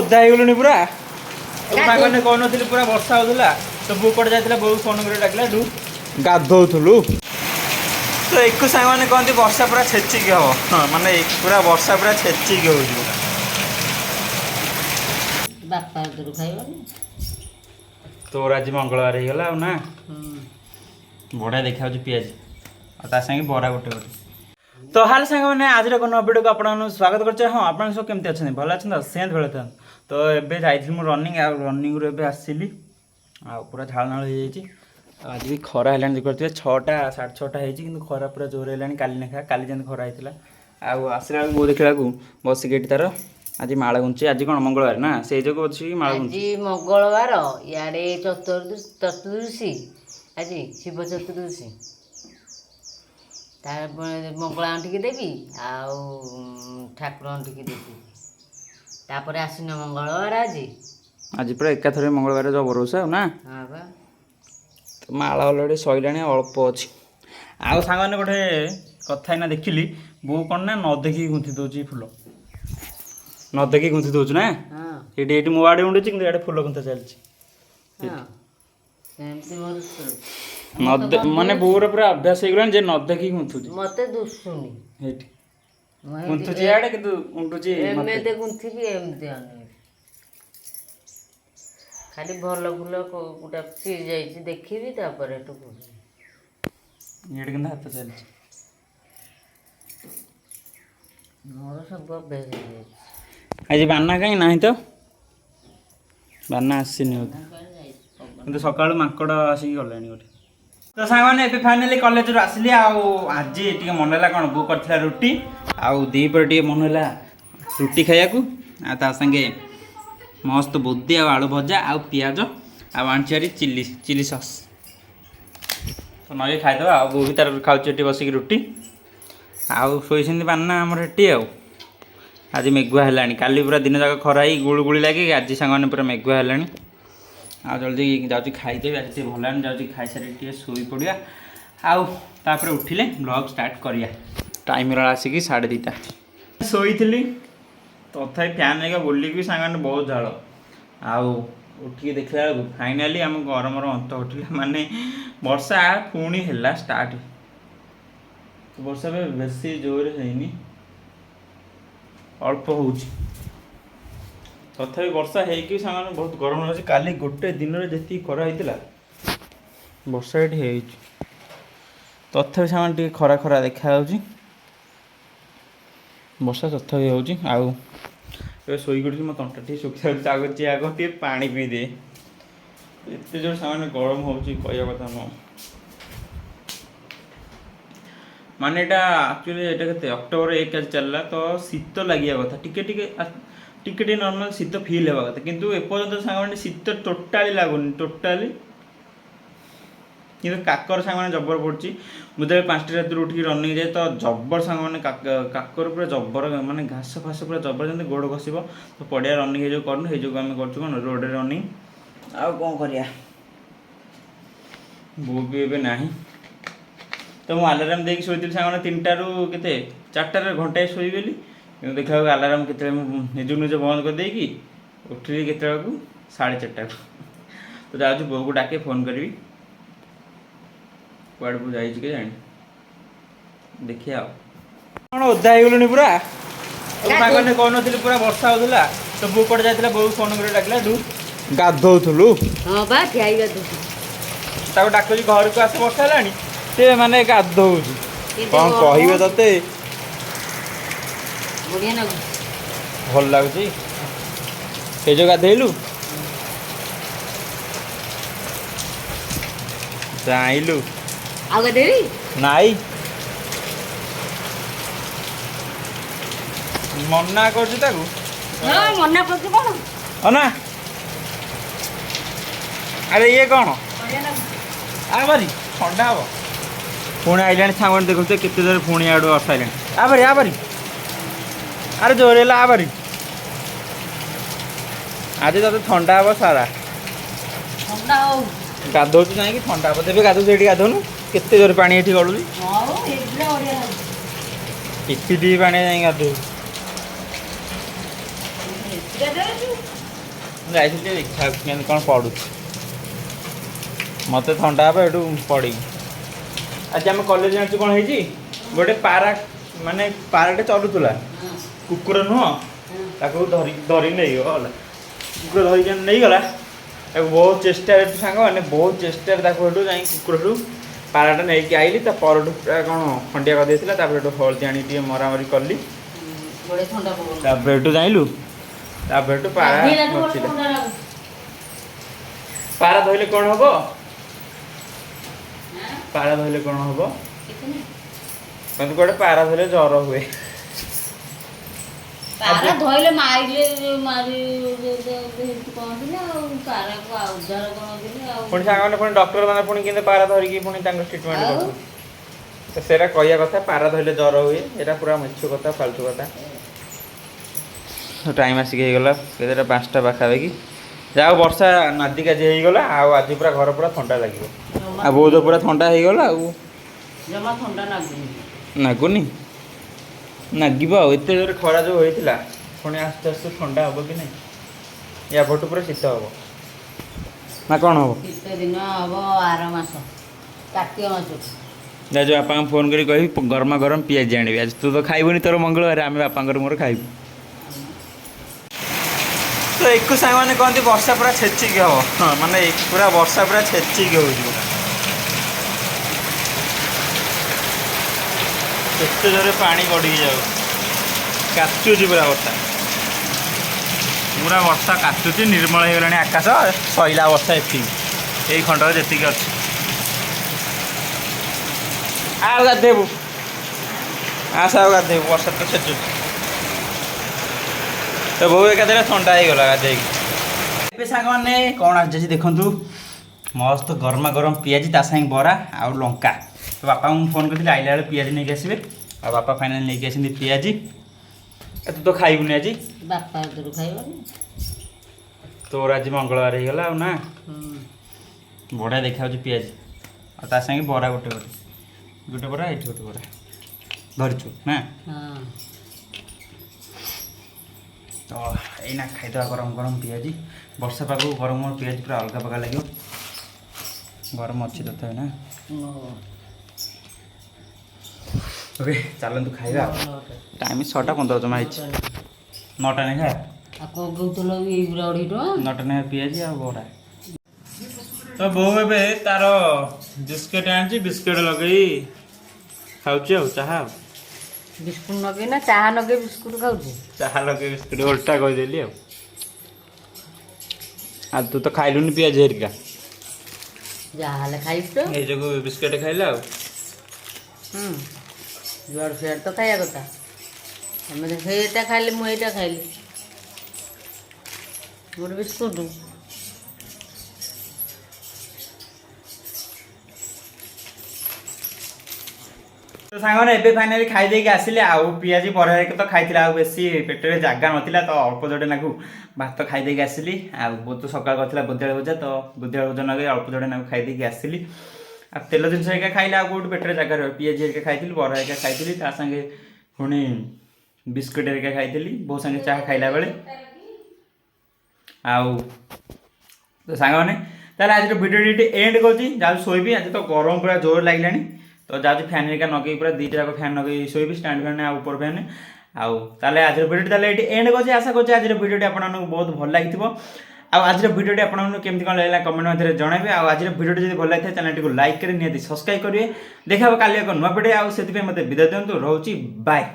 ओदा हो पूरा सागर कौन पूरा वर्षा होता तो बो कड़े जाता बो फोन कर डाकिला गाधोलु तो एक सांग मैंने कहते वर्षा पूरा छेचिक हम माने पूरा वर्षा पूरा छेचिक हो तोर आज मंगलवार हो गला ना बढ़िया देखा पिज और सागे बरा गोटे गोटे तो हाल सांग मैंने आज वीडियो को आपको स्वागत करते हाँ आप सब केमती अच्छे भल अच्छे सेंत भाई था तो ये जाइए रनिंग रनिंग रू आसली आ पूरा झाल नाल हो जाए आज भी खरा है देखिए 6टा 6:30 होती कि खरा पूरा जोर है काली लेखा काली जमी खरा होता आसला बो देखा बसिक तार आज माला गुंची आज कौन मंगलवार ना से जो अच्छी माला गुंची मंगलवार इे चतुर्दशी आज शिव चतुर्दशी मंगला टी देवी ठाकुर टी देवी तापर आसीन मंगलवार आज पूरा एकाथरे मंगलवार जबर ओषा ना हाँ बा तो माला अलरेडी सैला अल्प अच्छी आउ सांग गोटे कथा देखिली बो कौन ना न देखिए गुंथि दौर फुल न देखिए गुंथि दौर ना ये मो आड़े उड़े कि इे फुल गुंथा चलती माने बोर पूरा अभ्यास हो गलानी जे न देखिए गुंथुची मते दुसुनी हेठी गुंथुची आड़े किंतु उंटुची एमते गुंथिबी एमते अने खाली भल फुल गोटा चिर जाइए देखी तापर ये कि हाथ चलती मोर सब अभ्यास आज बाना कहीं ना तो बाना आसनी बोधे सका माकड़ आसिक गला गोटे तो सांग मैंने फाइनाली कॉलेज आसली आज टे मन है कौन बो कर रुटी आउ दीपर टे मन है रुटी खाया सागे मस्त बोदी आलू भजा आउ पिज आनी चिली सस तो नई खाईदे आ बो भी तार खाऊे बसिक रुटी आउ शोई बाना आमर हेटी आज मेघुआ है काली पूरा दिन जाक खरा ही गुड़ लगे आज सांग पूरा मेघुआ है आ जल्दी जाऊँ खाईदेवी आज भल जाऊँ खाई सारी शोई पड़ा आउे उठिले ब्लॉग स्टार्ट करिया टाइम आसिक 2:30 शोई तथा फैन लेगा बोलिक सांग बहुत झाड़ आउ उठिक देखला बेलू फाइनाली आम गरम अंत उठिला माने वर्षा पुणी है स्टार्ट वर्षा बेसी जोर है अल्प हो तथा वर्षा है सांग बहुत गरम लगे काली गोटे दिन में जी खरा होता वर्षा ये तथा सांग खरा खरा देखा वर्षा तथा हो शोई पड़ी मो तंटा टी सुखा आगे आग टे पा पी दे एत जोर सामान गरम हो कह कथा नुह माने एक्चुअली ये अक्टोबर 1 आज चलला तो शीत लगे कथा टिके नॉर्मल शीत फील होगा कथा किंतु एपर्यंत सांग शीत टोटाली लगुनि टोटाली कि काकर सांग जबर पड़ी मुझे 5टा रात उठिक रनिंग जाए तो जबर सांग मैंने काकर पूरा जबर माने घास फास पूरा जबर जमी गोड़ घसब तो पड़िया रनिंग जो कर आम कर रोड रनिंग आउ कौन कर बो भी ए ना तो मुझे आलाराम देकी शोती सांग 3टारू के 4टार घंटाए शोगली कि देखा आलाराम के निज निज बंद कर देकी उठिली के 4:30 तो जाऊँ बो को डाके फोन करी कुआड़ को जाए जानी देखिए कौन ओदा हो पूरा सागर कौन पूरा वर्षा होता तो बो कड़े जाता बो फोन कर डाकिला गाधोलु हाँ बा डाक घर को आस वर्षा है से मैंने गाधो कौन कहे ते भल लगुच जो गाधेलु जाइलु नाई मना कर मना ना अरे ये कौन आबारी ठंडा हम पुणी आइला सांग देखुचे केते जोर पुणी आड़ आसाइले आबारी आबारी अरे जोर है आबारी आज तो ठंडा हम सारा गाधो जाकि ठंडा हम तेज गाधो ये गाधोनु केते जोर पानी ये गलुची टिपी टी पानी जा गाधो ଯାଇଥିଲି ଟିକେ ଦେଖିବାକୁ କେମିତି କ'ଣ ପଡ଼ୁଛି ମୋତେ ଥଣ୍ଡା ହେବ ଏଠୁ ପଡ଼ିବି। ଆଜି ଆମ କଲେଜ ଜାଣିଛୁ କ'ଣ ହେଇଛି ଗୋଟେ ପାରା ମାନେ ପାରାଟେ ଚଲୁଥିଲା କୁକୁର ନୁହଁ ତାକୁ ଧରି ନେଇଗଲା କୁକୁର ଧରିକି ନେଇଗଲା ତାକୁ ବହୁତ ଚେଷ୍ଟାରେ ସାଙ୍ଗମାନେ ବହୁତ ଚେଷ୍ଟାରେ ତାକୁ ଏଠୁ ଯାଇ କୁକୁରଠୁ ପାରାଟା ନେଇକି ଆଇଲି ତା ପରଠୁ ପୁରା କ'ଣ ଖଣ୍ଡିଆ କରିଦେଇଥିଲା ତାପରେ ଏଠୁ ହଳଦୀ ଆଣି ଟିକେ ମରାମରି କଲି ତାପରେ ଏଠୁ ଯାଇଲୁ ତାପରେ ଏଠୁ ପାରା ବଞ୍ଚିଲା। ପାରା ଧୋଇଲେ କ'ଣ ହବ ପାରା ଧୋଇଲେ କ'ଣ ହବ କିନ୍ତୁ ଗୋଟେ ପାରା ଧୋଇଲେ ଜ୍ୱର ହୁଏ। ପାରା ଧୋଇଲେ ମାରିଲେ କହନ୍ତିନି ଆଉ ପାରାକୁ ଉଦ୍ଧାର କରନ୍ତିନି ଆଉ ପୁଣି ସାଙ୍ଗମାନେ ପୁଣି ଡକ୍ଟର ମାନେ ପୁଣି କେମିତି ପାରା ଧରିକି ପୁଣି ତାଙ୍କ ଟ୍ରିଟମେଣ୍ଟ କରୁଛନ୍ତି ତ ସେଇଟା କହିବା କଥା ପାରା ଧୋଇଲେ ଜ୍ୱର ହୁଏ ଏଇଟା ପୁରା ମିଛ କଥା ଫାଲତୁ କଥା। ଟାଇମ୍ ଆସିକି ହେଇଗଲା କେତେଟା 5ଟା ପାଖାପାଖି ଯାହା ହଉ ବର୍ଷା ନାଦିକି ଆଜି ହେଇଗଲା ଆଉ ଆଜି ପୁରା ଘର ପୁରା ଥଣ୍ଡା ଲାଗିବ ଆଉ ବହୁତ ପୁରା ଥଣ୍ଡା ହେଇଗଲା ଆଉ ଜମା ଥଣ୍ଡା ନାଗୁନି ନାଗିବ ଆଉ ଏତେ ଜୋରେ ଖରା ଯେଉଁ ହେଇଥିଲା ପୁଣି ଆସ୍ତେ ଆସ୍ତେ ଥଣ୍ଡା ହେବ କି ନାହିଁ ୟା ପଟୁ ପୁରା ଶୀତ ହେବ ନା କ'ଣ ହେବ ଶୀତ ଦିନ ହବ ଆର ମାସ କାର୍ତ୍ତିକ ମାସ ଯାହା ଯେଉଁ ବାପାଙ୍କୁ ଫୋନ୍ କରି କହିବି ଗରମା ଗରମ ପିଆଜି ଆଣିବି ଆଜି ତୁ ତ ଖାଇବୁନି ତୋର ମଙ୍ଗଳବାର ଆମେ ବାପାଙ୍କର ମୋର ଖାଇବୁ। ତ ଏକୁ ସାଙ୍ଗମାନେ କହନ୍ତି ବର୍ଷା ପୁରା ଛେଚିକି ହେବ ହଁ ମାନେ ପୁରା ବର୍ଷା ପୁରା ଛେଚିକି ହେଉଛି ପୁରା କେତେ ଜୋରେ ପାଣି ଗଡ଼ିକି ଯାଉ କାଚୁଛି ପୁରା ବର୍ଷା କାଚୁଛି ନିର୍ମଳ ହେଇଗଲାଣି ଆକାଶ ସଇଲା ବର୍ଷା ଏତିକି ଏଇ ଖଣ୍ଡରେ ଯେତିକି ଅଛି ଆଉ ଗାଧେଇବୁ ଆସ ଆଉ ଗାଧେଇବୁ ବର୍ଷା ତ ଛେଚୁଛି ତ ବୋଉ ଏକାଥରେ ଥଣ୍ଡା ହେଇଗଲା ଗାଧେଇକି। ଏବେ ସାଙ୍ଗମାନେ କ'ଣ ଆସିଛି ଦେଖନ୍ତୁ ମସ୍ତ ଗରମା ଗରମ ପିଆଜି ତା ସାଙ୍ଗେ ବରା ଆଉ ଲଙ୍କା ତ ବାପାଙ୍କୁ ମୁଁ ଫୋନ୍ କରିଥିଲି ଆଇଲା ବେଳେ ପିଆଜି ନେଇକି ଆସିବେ ଆଉ ବାପା ଫାଇନାଲ୍ ନେଇକି ଆସିଛନ୍ତି ପିଆଜି ତୁ ତ ଖାଇବୁନି ଆଜି ବାପା ଦୂର ଖାଇବନି ତୋର ଆଜି ମଙ୍ଗଳବାର ହେଇଗଲା ଆଉ ନା ବଢ଼ିଆ ଦେଖାଯାଉଛି ପିଆଜି ଆଉ ତା ସାଙ୍ଗେ ବରା ଗୋଟେ ବରା ଏଇଠି ଗୋଟେ ବରା ଧରିଛୁ ନା ତ ଏଇନା ଖାଇଦେବା ଗରମ ଗରମ ପିଆଜି ବର୍ଷା ପାଗକୁ ଗରମ ଗରମ ପିଆଜି ପୁରା ଅଲଗା ପ୍ରକାର ଲାଗିବ ଗରମ ଅଛି ତଥାପି ନା ଓକେ ଚାଲନ୍ତୁ ଖାଇବା ଟାଇମ୍ 6:15 ଜମା ହେଇଛି 9ଟା ନେଖା 9ଟା ନେଖା ପିଆଜି ଆଉ ବରା ତ ବୋଉ ଏବେ ତାର ବିସ୍କେଟ୍ ଆଣିଛି ବିସ୍କେଟ୍ ଲଗେଇ ଖାଉଛି ଆଉ ଚାହା ଆଉ ବିସ୍କୁଟ ଲଗେଇ ନା ଚାହା ଲଗେଇ ବିସ୍କୁଟ ଖାଉଛି ଚାହା ଲଗେଇ ବିସ୍କୁଟ ଓଲଟା କହିଦେଲି ଆଉ ତୁ ତ ଖାଇଲୁନି ପିଆଜି ହେରିକା ଯାହାହେଲେ ଖାଇଛୁ ଏଇ ଯୋଗୁଁ ବିସ୍କେଟ୍ ଖାଇଲା ଆଉ ଯୁଆଡ଼ୁ ସିଆଡ଼େ ତ ଖାଇବା କଥା ଆମେ ସେଇଟା ଖାଇଲେ ମୁଁ ଏଇଟା ଖାଇଲି ଗୋଟେ ବିସ୍କୁଟ ତ ସାଙ୍ଗମାନେ ଏବେ ଫାଇନାଲି ଖାଇ ଦେଇକି ଆସିଲେ ଆଉ ପିଆଜି ବରା ତ ଖାଇଥିଲା ଆଉ ବେଶୀ ପେଟରେ ଜାଗା ନଥିଲା ତ ଅଳ୍ପ ଯୋଡ଼େ ନାକୁ ଭାତ ଖାଇ ଦେଇକି ଆସିଲି ଆଉ ବହୁତ ସକାଳ କରିଥିଲା ବୁଧିଆଳୁ ଭଜା ତ ବୁଧିଆଳୁ ଭଜା ନଗେଇ ଅଳ୍ପ ଯୋଡ଼େ ନାକୁ ଖାଇ ଦେଇକି ଆସିଲି ଆଉ ତେଲ ଜିନିଷ ହେରିକା ଖାଇଲେ ଆଉ କେଉଁଠି ପେଟରେ ଜାଗା ରହିବ ପିଆଜି ହେରିକା ଖାଇଥିଲି ବରା ହେରିକା ଖାଇଥିଲି ତା ସାଙ୍ଗେ ପୁଣି ବିସ୍କୁଟ୍ ହେରିକା ଖାଇଥିଲି ବୋଉ ସାଙ୍ଗେ ଚାହା ଖାଇଲା ବେଳେ ଆଉ ତ ସାଙ୍ଗମାନେ ତାହେଲେ ଆଜିର ଭିଡ଼ିଓଟି ଏଠି ଏଣ୍ଡ କରୁଛି ଯାଉଛି ଶୋଇବି ଆଜି ତ ଗରମ ପୁରା ଜୋର ଲାଗିଲାଣି ତ ଯାଉଛି ଫ୍ୟାନ୍ ହେରିକା ନଗେଇ ପୁରା 2ଟା ଯାକ ଫ୍ୟାନ୍ ନଗେଇ ଶୋଇବି ଷ୍ଟାଣ୍ଡ ଫ୍ୟାନ୍ ଆଉ ଉପର ଫ୍ୟାନ୍ ଆଉ ତାହେଲେ ଆଜିର ଭିଡ଼ିଓଟି ତାହେଲେ ଏଠି ଏଣ୍ଡ କରୁଛି ଆଶା କରୁଛି ଆଜିର ଭିଡ଼ିଓଟି ଆପଣମାନଙ୍କୁ ବହୁତ ଭଲ ଲାଗିଥିବ ଆଉ ଆଜିର ଭିଡ଼ିଓଟି ଆପଣମାନଙ୍କୁ କେମିତି କ'ଣ ଲାଗିଲା କମେଣ୍ଟ ମଧ୍ୟରେ ଜଣାଇବେ ଆଉ ଆଜିର ଭିଡ଼ିଓଟି ଯଦି ଭଲ ଲାଗିଥାଏ ଚ୍ୟାନେଲଟିକୁ ଲାଇକ୍ କରି ନିହାତି ସବସ୍କ୍ରାଇବ୍ କରିବେ ଦେଖା ହେବ କାଲି ଏକ ନୂଆ ଭିଡ଼ିଓ ଆଉ ସେଥିପାଇଁ ମୋତେ ବିଦାୟ ଦିଅନ୍ତୁ ରହୁଛି ବାଏ।